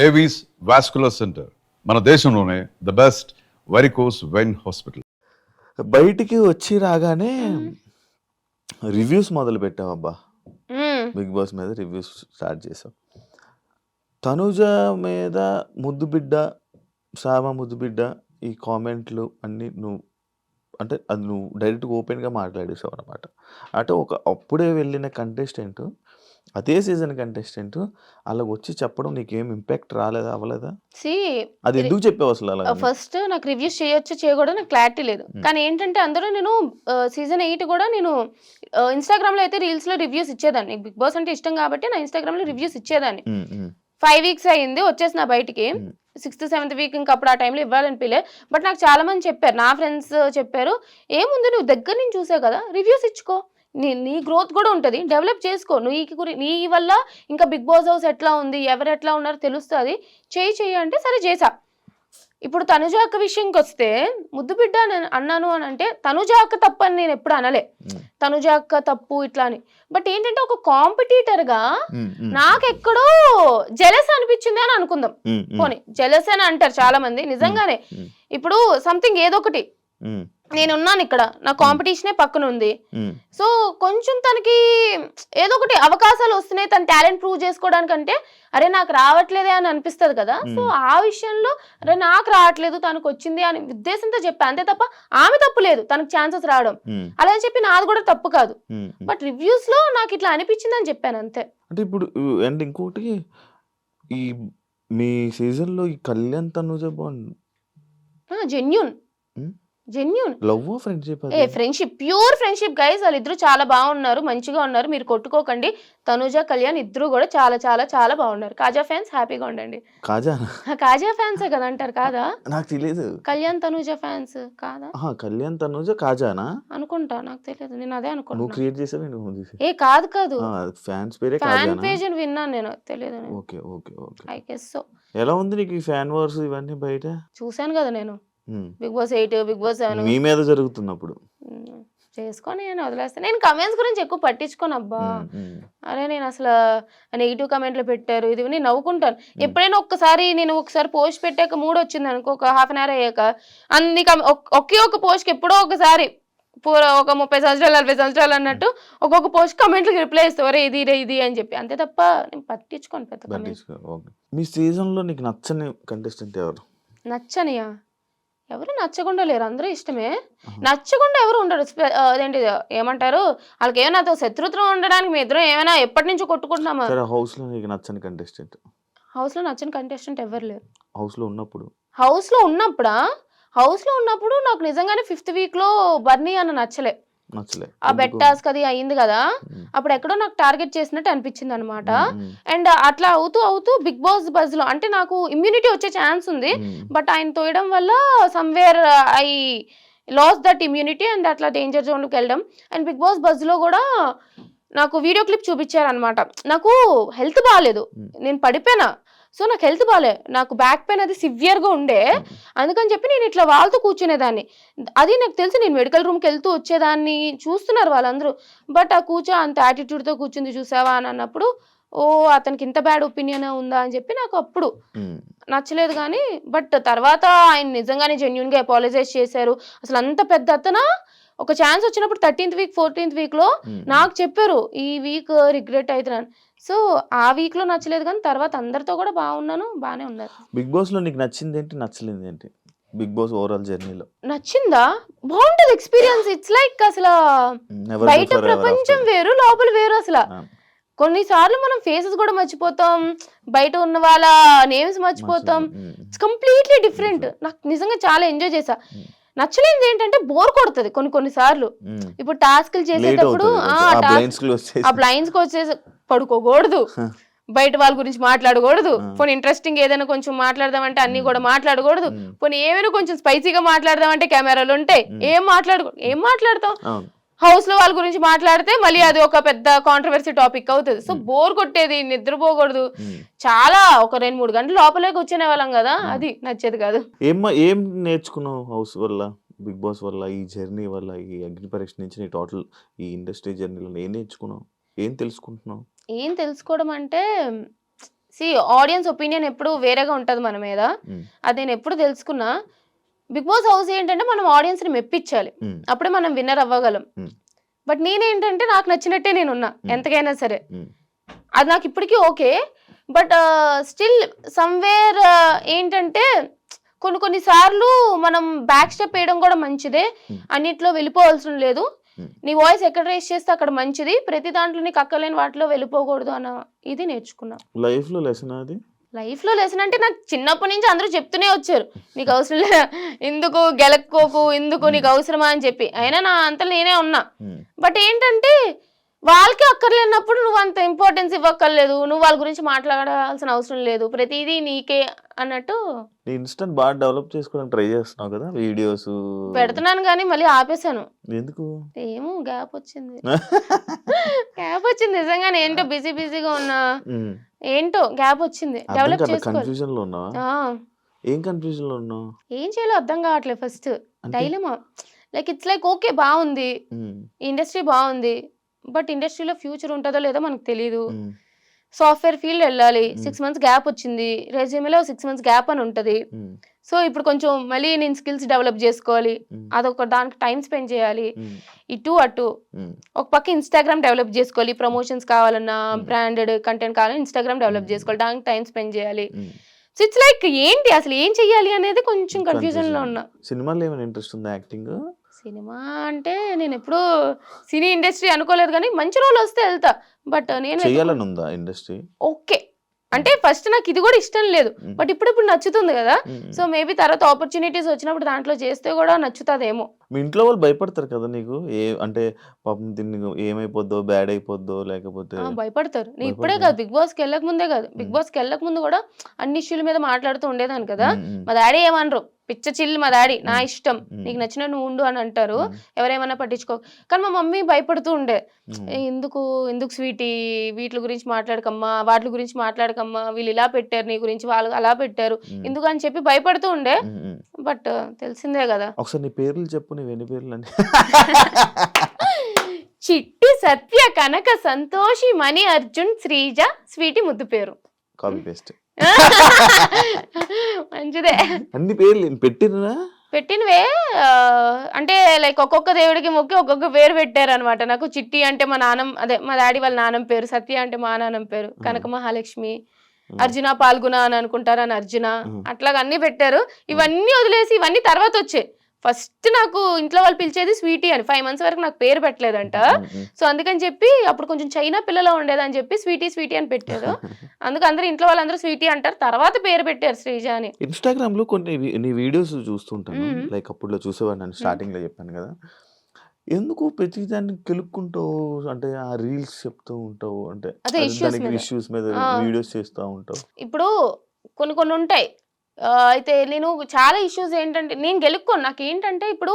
Avis vascular centre మన దేశంలోనే the best varicose vein hospital. బయటికి వచ్చి రాగానే రివ్యూస్ మొదలు పెట్టామబ్బా. బిగ్ బాస్ మీద రివ్యూస్ స్టార్ట్ చేసాం. తనుజ మీద ముద్దు బిడ్డ, సామ ముద్దు బిడ్డ, ఈ కామెంట్లు అన్నీ అంటే అది నువ్వు డైరెక్ట్గా ఓపెన్గా మాట్లాడేసావు అనమాట. అంటే అప్పుడే వెళ్ళిన కంటెస్టెంట్, అదే సీజన్ కంటెస్టెంట్ అలాగ వచ్చి చెప్పడం నీకేం ఇంపాక్ట్ రాలేదా, అవ్వలేదా? అది ఎందుకు చెప్పావు అసలు అలా? ఫస్ట్ నాకు రివ్యూస్ చేయొచ్చు చేయకూడదు నాకు క్లారిటీ లేదు. కానీ ఏంటంటే అందరూ నేను సీజన్ 8 కూడా నేను ఇన్స్టాగ్రామ్ లో అయితే రీల్స్ లో రివ్యూస్ ఇచ్చేదాన్ని. బిగ్ బాస్ అంటే ఇష్టం కాబట్టి నా ఇన్స్టాగ్రామ్ లో రివ్యూస్ ఇచ్చేదాన్ని. 5 weeks అయ్యింది వచ్చేసిన బయటికి. 6th 7th వీక్ ఇంకా అప్పుడు ఆ టైంలో ఇవ్వాలనిపించలే. బట్ నాకు చాలా మంది చెప్పారు, నా ఫ్రెండ్స్ చెప్పారు, ఏముంది నువ్వు దగ్గర నుంచి చూసావు కదా, రివ్యూస్ ఇచ్చుకో, నీ గ్రోత్ కూడా ఉంటుంది, డెవలప్ చేసుకో, నీ వల్ల ఇంకా బిగ్ బాస్ హౌస్ ఎట్లా ఉంది, ఎవరు ఎట్లా ఉన్నారో తెలుస్తుంది, చెయ్యి అంటే సరే చేసా. ఇప్పుడు తనుజ అక్క విషయంకి వస్తే ముద్దు బిడ్డ అన్నాను అని అంటే తనుజ అక్క తప్పు అని నేను ఎప్పుడు అనలే, తనుజ అక్క తప్పు ఇట్లా అని. బట్ ఏంటంటే ఒక కాంపిటీటర్ గా నాకెక్కడో జెలస్ అనిపించింది అని అనుకుందాం. పోనీ జెలస్ అని అంటారు చాలా మంది, నిజంగానే ఇప్పుడు సంథింగ్ ఏదో ఒకటి నేనున్నాను ఇక్కడ, నా కాంపిటీషనే పక్కన ఉంది, సో కొంచెం తనకి ఏదో ఒకటి అవకాశాలు వస్తున్నాయి, తన టాలెంట్ ప్రూవ్ చేసుకోవడానికంటే అరే నాకు రావట్లేదే అని అనిపిస్తుంది కదా. సో ఆ విషయంలో అరే నాకు రావట్లేదు తనకు వచ్చింది అని ఉద్దేశంతో చెప్పా, అంతే తప్ప ఆమె తప్పు లేదు తనకు ఛాన్సెస్ రావడం, అలా అని చెప్పి నాది కూడా తప్పు కాదు. బట్ రివ్యూస్ లో నాకు ఇట్లా అనిపించింది అని చెప్పాను అంతే. అంటే ఇప్పుడు అండ్ ఇంకోటి, ఈ మీ సీజన్ లో ఈ Kalyan Tanuja genuine love friendship, friendship, pure friendship guys. వాళ్ళిద్దరు చాలా బాగున్నారు, మంచిగా ఉన్నారు, మీరు కొట్టుకోకండి. తనుజ కళ్యాణ్ ఇద్దరు కూడా చాలా చాలా చాలా బాగున్నారు. కాజా ఫ్యాన్స్ హ్యాపీగా ఉండండి. కాజా ఫ్యాన్సే కదా అంటారు కాదా? నాకు తెలియదు. కళ్యాణ్ తనుజ ఫ్యాన్స్ కాదా? కళ్యాణ్ తనుజ కాజానా అనుకుంటా, నాకు తెలియదు, నేను అదే అనుకుంటా. నువ్వు క్రియేట్ చేసావే? కాదు ఫ్యాన్స్ పేరే ఫ్యాన్ పేజ్ అని విన్నాను నేను, తెలియదు. Okay okay okay. I guess so. ఎలా ఉంది నీకు ఈ ఫ్యాన్ వార్స్ ఇవన్నీ బయట? చూసాను కదా నేను, బిగ్ బాస్ 8, బిగ్ బాస్ 7 మీ మీద జరుగుతున్నప్పుడు చేసుకొని నేను వదిలేస్తాను. నేను కమెంట్స్ గురించి ఎక్కువ పట్టించుకోను అబ్బా. అరే నేను అసలు నెగిటివ్ కమెంట్లు పెట్టారు ఇది నేను నవ్వుకుంటాను. ఎప్పుడైనా నేను ఒకసారి పోస్ట్ పెట్టాక మూడు వచ్చింది అనుకో, ఒక హాఫ్ అన్ అవర్ అయ్యాక అన్ని ఒకే ఒక పోస్ట్కి ఎప్పుడో ఒకసారి ఒక 30 సంవత్సరాలు 40 సంవత్సరాలు అన్నట్టు ఒక్కొక్క పోస్ట్ కమెంట్లకి రిప్లై ఇస్తావరే ఇది అని చెప్పి, అంతే తప్ప నేను పట్టించుకోను పెద్ద. మీ సీజన్ లో నీకు నచ్చని కంటెస్టెంట్ ఎవరు? నచ్చనియా? ఎవరు నచ్చకుండా లేరు, అందరూ ఇష్టమే. నచ్చకుండా ఎవరు ఉండరు. అదేంటి ఏమంటారు, వాళ్ళకి ఏమైనా నాతో శత్రుత్వం ఉండడానికి మీ ఇద్దరం ఏమైనా ఎప్పటి నుంచో కొట్టుకుంటున్నామా? హౌస్ లో నీకు నచ్చని కంటెస్టెంట్? హౌస్ లో నచ్చని కంటెస్టెంట్ ఎవరు లేరు. హౌస్ లో ఉన్నప్పుడు నాకు నిజంగానే 5th వీక్ లో బర్నీ అన్న నచ్చలే. ఆ బెట్ టాస్క్ అది అయింది కదా, అప్పుడు ఎక్కడో నాకు టార్గెట్ చేసినట్టు అనిపించింది అనమాట. అండ్ అట్లా అవుతూ బిగ్ బాస్ బజ్ లో అంటే నాకు ఇమ్యూనిటీ వచ్చే ఛాన్స్ ఉంది, బట్ ఆయన తోయడం వల్ల somewhere I loss that immunity and అట్లా డేంజర్ జోన్ లోకి వెళ్ళడం. అండ్ బిగ్ బాస్ బజ్ లో కూడా నాకు వీడియో క్లిప్ చూపించారనమాట. నాకు హెల్త్ బాగాలేదు, నేను పడిపోయినా, సో నాకు హెల్త్ బాగాలే, నాకు బ్యాక్ పెయిన్ అది సివియర్గా ఉండే, అందుకని చెప్పి నేను ఇట్లా వాళ్ళతో కూర్చునేదాన్ని. అది నాకు తెలిసి నేను మెడికల్ రూమ్కి వెళ్తూ వచ్చేదాన్ని, చూస్తున్నారు వాళ్ళందరూ. బట్ ఆ అంత యాటిట్యూడ్తో కూర్చుంది చూసావా అని అన్నప్పుడు అతనికి ఇంత బ్యాడ్ ఒపీనియన్ ఉందా అని చెప్పి నాకు అప్పుడు నచ్చలేదు. కానీ బట్ తర్వాత ఆయన నిజంగానే జెన్యూన్గా అపాలజైజ్ చేశారు. అసలు అంత పెద్ద అతను ఒక ఛాన్స్ వచ్చినప్పుడు 13th వీక్ 14th వీక్లో నాకు చెప్పారు ఈ వీక్ రిగ్రెట్ అవుతున్నాను. సో ఆ వీక్ లో నచ్చలేదు, కానీ తర్వాత అందరితో కూడా బాగానే ఉన్నారు. బిగ్ బాస్ లో నీకు నచ్చింది ఏంటి, నచ్చలేదు ఏంటి? బిగ్ బాస్ ఓవరాల్ జర్నీలో నచ్చిందా? బాగుంటది ఎక్స్పీరియన్స్. ఇట్స్ లైక్ అసలు బయట ప్రపంచం వేరు, లోపల వేరు. అసలు కొన్నిసార్లు మనం ఫేసెస్ కూడా మర్చిపోతాం, బయట ఉన్న వాళ్ళ నేమ్స్ మర్చిపోతాం. It's completely different. నాకు నిజంగా చాలా ఎంజాయ్ చేసా. నచ్చలేదు ఏంటంటే బోర్ కొడుతుంది కొన్నిసార్లు. ఇప్పుడు టాస్క్లు చేసేటప్పుడు ఆ బ్లైండ్స్ కి వచ్చేసి పడుకోకూడదు, బయట వాళ్ళ గురించి మాట్లాడకూడదు, పోనీ ఇంట్రెస్టింగ్ ఏదైనా కొంచెం మాట్లాడదామంటే అన్ని కూడా మాట్లాడకూడదు, పోనీ ఏమైనా కొంచెం స్పైసీగా మాట్లాడదామంటే కెమెరాలు ఉంటాయి, ఏం మాట్లాడతాం. హౌస్ లో వాళ్ళ గురించి మాట్లాడితే మళ్ళీ అది ఒక పెద్ద కాంట్రవర్సీ టాపిక్ అవుతుంది. సో బోర్ కొట్టేది, నిద్రపోకూడదు, చాలా ఒక 2-3 గంటలు లోపలే కూర్చునే వాళ్ళం కదా, అది నచ్చేది కాదు. ఏం నేర్చుకున్నావు హౌస్ వల్ల, బిగ్ బాస్ వల్ల, ఈ జర్నీ వల్ల, ఈ అగ్ని పరీక్ష నుంచి నీ టోటల్ ఈ ఇండస్ట్రీ జర్నీలో ఏం నేర్చుకున్నావు, ఏం తెలుసుకుంటున్నావు? ఏం తెలుసుకోవడం అంటే ఆడియన్స్ ఒపీనియన్ ఎప్పుడు వేరేగా ఉంటది మన మీద. అది నేను ఎప్పుడు తెలుసుకున్నా. బిగ్ బాస్ హౌస్ ఏంటంటే మనం ఆడియన్స్ ని మెప్పించాలి, అప్పుడే మనం విన్నర్ అవ్వగలం. బట్ నేనేంటంటే నాకు నచ్చినట్టే నేనున్నా ఎంతకైనా సరే, అది నాకు ఇప్పటికీ ఓకే. బట్ స్టిల్ సమ్వేర్ ఏంటంటే కొన్ని సార్లు మనం బ్యాక్ స్టెప్ వేయడం కూడా మంచిదే, అన్నిట్లో వెళ్ళిపోవాల్సిన లేదు. నీ వాయిస్ ఎక్కడ రేస్ చేస్తే అక్కడ మంచిది, ప్రతి దాంట్లో నీకు అక్కలేని వాటిలో వెళ్ళిపోకూడదు అన్న ఇది నేర్చుకున్నా. లైఫ్ లో లెసన్ అది. లైఫ్ లో లెసన్ అంటే నాకు చిన్నప్పటి నుంచి అందరూ చెప్తూనే వచ్చారు, నీకు అవసరం లేదు, ఎందుకు గెలక్కోకు, ఎందుకు నీకు అవసరమా అని చెప్పి. అయినా నా అంతలో నేనే ఉన్నా. బట్ ఏంటంటే వాళ్ళకి అక్కర్లేనప్పుడు నువ్వు అంత ఇంపార్టెన్స్ ఇవ్వక్కర్లేదు, నువ్వు వాళ్ళ గురించి మాట్లాడాల్సిన అవసరం లేదు, ప్రతిదీ నీకే అన్నట్టు. ఇన్స్టెంట్ బాగా డెవలప్ చేసుకోవడానికి ట్రై చేస్తున్నావు కదా, వీడియోస్ పెడుతున్నాను కానీ మళ్ళీ ఆపేసాను. ఎందుకు? ఏమో గ్యాప్ వచ్చింది. నిజంగానే ఏంటో బిజీగా ఉన్నా, ఏంటో గ్యాప్ వచ్చింది. డెవలప్ కన్ఫ్యూజన్ లో ఉన్నావా? ఏం కన్ఫ్యూజన్ లో ఉన్నావు? ఏం చేయాలో అర్థం కావట్లేదు. First dilemma, like it's like okay బాగుంది, ఇండస్ట్రీ బాగుంది, బట్ ఇండస్ట్రీలో ఫ్యూచర్ ఉంటుందో లేదో మనకు తెలియదు. సాఫ్ట్వేర్ ఫీల్డ్ వెళ్ళాలి, 6 months గ్యాప్ వచ్చింది, రెజ్యూమేలో 6 months గ్యాప్ అని ఉంటుంది. సో ఇప్పుడు కొంచెం మళ్ళీ నేను స్కిల్స్ డెవలప్ చేసుకోవాలి, అదొక దానికి టైం స్పెండ్ చేయాలి. ఇటు అటు ఒక పక్క ఇన్స్టాగ్రామ్ డెవలప్ చేసుకోవాలి, ప్రమోషన్స్ కావాలన్నా బ్రాండెడ్ కంటెంట్ కావాలన్నా ఇన్స్టాగ్రామ్ డెవలప్ చేసుకోవాలి, దానికి టైం స్పెండ్ చేయాలి. సో ఇట్స్ లైక్ ఏంటి అసలు ఏం చెయ్యాలి అనేది కొంచెం కన్ఫ్యూజన్ లో ఉన్నా. సినిమాలో ఏమైనా ఇంట్రెస్ట్ ఉందా? యాక్టింగ్? సినిమా అంటే నేను ఎప్పుడు సినీ ఇండస్ట్రీ అనుకోలేదు, కానీ మంచి రోల్ వస్తే వెళ్తా. బట్ నేను చేయాలని ఉందా ఇండస్ట్రీ? ఓకే అంటే ఫస్ట్ నాకు ఇది కూడా ఇష్టం లేదు, బట్ ఇప్పుడు నచ్చుతుంది కదా. సో మేబీ తర్వాత ఆపర్చునిటీస్ వచ్చినప్పుడు దాంట్లో చేస్తే కూడా నచ్చుతుందేమో. మీ ఇంట్లో వాళ్ళు భయపడతారు కదా నీకు, అంటే పాపం దీన్ని ఏమైపోద్దో, బ్యాడ్ అయిపోద్దో లేకపోతే? భయపడతారు. నేను ఇప్పుడే కాదు, బిగ్ బాస్కి వెళ్ళక ముందే కాదు, బిగ్ బాస్కి వెళ్ళక ముందు కూడా అన్ని ఇష్యూల మీద మాట్లాడుతూ ఉండేదాన్ని కదా. మా డాడీ ఏమనరు, పిచ్చ చిల్లు మా డాడీ, నా ఇష్టం, నీకు నచ్చిన నువ్వు ఉండు అని అంటారు, ఎవరేమన్నా పట్టించుకో. కానీ మా మమ్మీ భయపడుతూ ఉండే, ఎందుకు స్వీటీ వీటి గురించి మాట్లాడకమ్మా, వాటి గురించి మాట్లాడకమ్మా, వీళ్ళు ఇలా పెట్టారు నీ గురించి, వాళ్ళు అలా పెట్టారు, ఎందుకు అని చెప్పి భయపడుతూ ఉండే. బట్ తెలిసిందే కదా. ఒకసారి నీ పేర్లు చెప్పు, నీవు ఎన్ని పేర్లు అని? చిట్టి, సత్య, కనక, సంతోషి, మణి, అర్జున్, శ్రీజ, స్వీటీ ముద్దు పేరు. Copy paste. మంచిదే. అన్ని పేర్లు పెట్టినవే, అంటే లైక్ ఒక్కొక్క దేవుడికి మొక్కి ఒక్కొక్క పేరు పెట్టారు అనమాట. నాకు చిట్టి అంటే మా మా డాడీ వాళ్ళ నాన్నమ్మ పేరు, సత్య అంటే మా నాన్నమ్మ పేరు, కనక మహాలక్ష్మి, అర్జున పాల్గొన అని అనుకుంటారు అని అర్జున, అట్లాగా అన్ని పెట్టారు. ఇవన్నీ వదిలేసి ఇవన్నీ తర్వాత వచ్చాయి. ఫస్ట్ నాకు ఇంట్లో వాళ్ళు పిలిచేది స్వీటీ అని. 5 months వరకు నాకు పేరు పెట్టలేదంట. సో అందుకని చెప్పి అప్పుడు కొంచెం చైనా పిల్లలో ఉండేదని చెప్పి స్వీటీ అని పెట్టారు. అందుకు అందరూ ఇంట్లో వాళ్ళందరూ స్వీటీ అంటారు, తర్వాత పేరు పెట్టారు శ్రీజ అని. ఇన్స్టాగ్రామ్ లో కొన్ని నీ వీడియోస్ చూస్తుంటాను, లైక్ అప్పుడు చూసేవాడిని, నేను స్టార్టింగ్ లో చెప్పాను కదా. ఎందుకు ప్రతి దాన్ని కెలుక్కుంటావు, అంటే ఆ రీల్స్ చెప్తూ ఉంటావు, అంటే ఇష్యూస్ మీద వీడియోస్ చేస్తూ ఉంటావు. ఇప్పుడు కొన్ని ఉంటాయి, అయితే నేను చాలా ఇష్యూస్ ఏంటంటే నేను గెలుక్కోను. నాకు ఏంటంటే ఇప్పుడు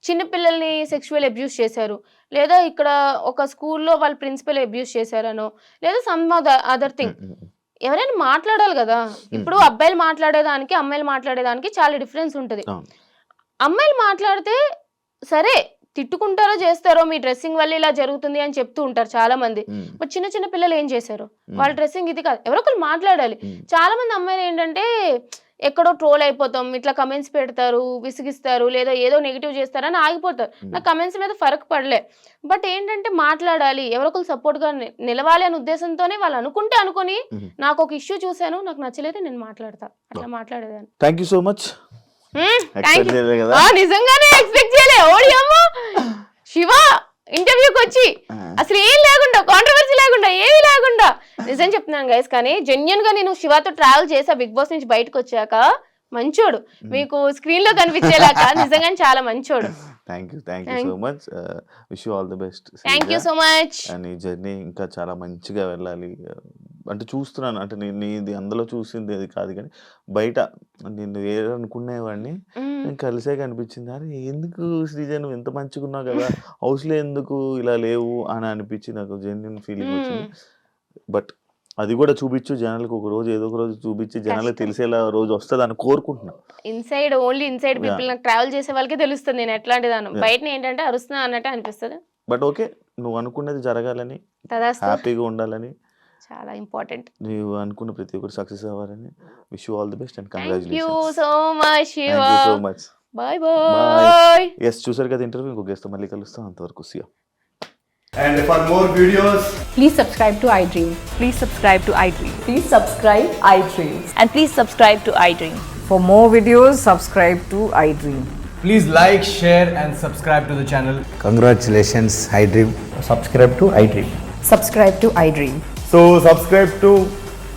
చిన్నపిల్లల్ని సెక్షువల్ అబ్యూస్ చేశారు, లేదా ఇక్కడ ఒక స్కూల్లో వాళ్ళ ప్రిన్సిపల్ అబ్యూస్ చేశారనో, లేదా సమ్ అదర్ థింగ్, ఎవరైనా మాట్లాడాలి కదా. ఇప్పుడు అబ్బాయిలు మాట్లాడేదానికి అమ్మాయిలు మాట్లాడేదానికి చాలా డిఫరెన్స్ ఉంటుంది. అమ్మాయిలు మాట్లాడితే సరే తిట్టుకుంటారో చేస్తారో, మీ డ్రెస్సింగ్ వల్ల ఇలా జరుగుతుంది అని చెప్తూ ఉంటారు చాలా మంది. బట్ చిన్న పిల్లలు ఏం చేశారు, వాళ్ళ డ్రెస్సింగ్ ఇది కాదు, ఎవరో ఒకరు మాట్లాడాలి. చాలా మంది అమ్మాయిలు ఏంటంటే ఎక్కడో ట్రోల్ అయిపోతాం, ఇట్లా కమెంట్స్ పెడతారు, విసిగిస్తారు, లేదా ఏదో నెగిటివ్ చేస్తారని ఆగిపోతారు. నాకు కమెంట్స్ మీద ఫరక్ పడలే. బట్ ఏంటంటే మాట్లాడాలి, ఎవరొకరు సపోర్ట్ గా నిలవాలి అనే ఉద్దేశంతోనే వాళ్ళు అనుకొని నాకు ఒక ఇష్యూ చూసాను, నాకు నచ్చలేదు, నేను మాట్లాడతా, అట్లా మాట్లాడేదాన్ని. Thank you so much. నిజంగానే ఎక్స్పెక్ట్ చేయలే. ఓడి అమ్మ శివ ఇంటర్వ్యూకి వచ్చి అసలు ఏం లేకుండా, కాంట్రవర్సీ లేకుండా, ఏమీ లేకుండా, నిజం చెప్తున్నాను గైస్. కానీ జెన్యున్ గా నేను శివతో ట్రావెల్ చేసా బిగ్ బాస్ నుంచి బయటకు వచ్చాక. మంచోడు, మీకు స్క్రీన్ లో కనిపించేలాక నిజంగానే చాలా మంచోడు. Thank you so much. Wish you all the best. Thank you so much. నీ జర్నీ ఇంకా చాలా మంచిగా వెళ్ళాలి. అంటే చూస్తున్నాను, అంటే నీది అందులో చూసింది అది కాదు, కానీ బయట నిన్ను వేరనుకునేవాడిని, నేను కలిసే కనిపించింది, అరే ఎందుకు శ్రీజ నువ్వు ఎంత మంచిగా ఉన్నావు కదా, హౌస్లో ఎందుకు ఇలా లేవు అని అనిపించి నాకు జెన్యున్ ఫీలింగ్ వచ్చింది. బట్ అది కూడా చూపించు జనాలకు, ఒక రోజు ఏదో ఒక రోజు చూపించి జనాలకు తెలిసేలా రోజు వస్తుంది అని కోరుకుంటున్నా. ఓన్లీ ఇన్సైడ్ పీపుల్, నాకు ట్రావెల్ చేసే వాళ్ళకే తెలుస్తుంది నేను ఎట్లాంటి దాన్ని. బయట ఏంటంటే అరుస్తున్నా అన్నట్టు అనిపిస్తుంది. బట్ ఓకే, నువ్వు అనుకున్నది జరగాలని, హ్యాపీగా ఉండాలని, చాలా ఇంపార్టెంట్. నువ్వు అనుకున్న ప్రతి ఒక్కటి సక్సెస్ అవ్వాలని wish you all the best and thank you congratulations. So much Shiva. Thank you so much. Bye bye. Yes చూసారు కదా ఇంటర్వ్యూ, ఇంకో గెస్ట్ మళ్ళీ కలుస్తాం, అంతవరకు see you. And for more videos, Please subscribe to iDream. Please subscribe to iDream. Please subscribe iDream. And please subscribe to iDream. For more videos, subscribe to iDream. please like, share and subscribe to the channel. Congratulations, iDream. Subscribe to iDream. Subscribe to iDream. So subscribe to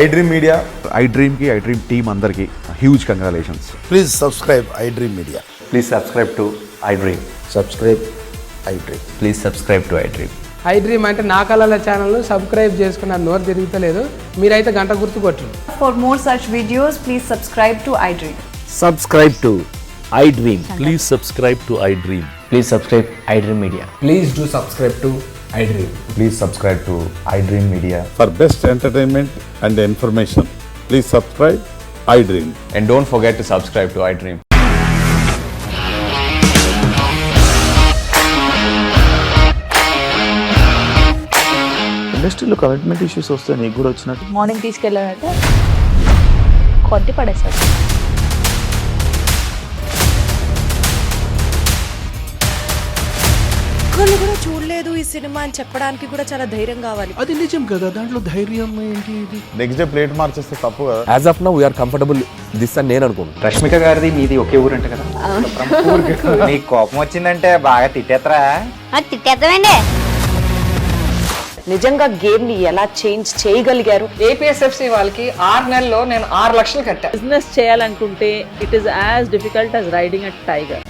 iDream Media. iDream కి iDream team అందరికి huge congratulations. Please subscribe iDream Media. Please subscribe to iDream. Subscribe iDream. Please subscribe to iDream. iDream అంటే నా కళల channel subscribe చేసుకున్న నోరు తిరుగుతలేదు, మీరైతే గంట గుర్తు కొట్టండి. For more such videos, please subscribe to iDream. Subscribe to iDream. Please subscribe to iDream. Please subscribe iDream Media. Please do subscribe to iDream. Please subscribe to iDream Media. For best entertainment and information, please subscribe iDream. And don't forget to subscribe to iDream. ఇండస్ట్రీలో commitment issues వస్తే నీకు కూడా వచ్చినట్టు morning తీసుకెళ్ళారంటే కొట్టి పడేశారు. ఒక్కళ్ళు కూడా చూడలేదు ఈ సినిమా అని చెప్పడానికి కూడా చాలా ధైర్యం కావాలి. అది నిజం కదా, దాంట్లో ధైర్యం ఏంటి? ఇది నెక్స్ట్ డే ప్లేట్ మార్చేస్తే తప్పు కదా. As of now, we are comfortable this అని నేను అనుకుంటున్నాను. రష్మిక గారిది మీది ఒకే ఊరంట కదా? నీకు కోపం వచ్చిందంటే బాగా తిట్టేత్తరా? తిట్టేద్దామండి. నిజంగా గేమ్ ని ఎలా చేంజ్ చేయగలిగారు? ఏపీఎస్ఎఫ్సి వాళ్ళకి 6 నెలల్లో నేను 6 లక్షలు కట్టా. బిజినెస్ చేయాలనుకుంటే it is as difficult as riding a tiger.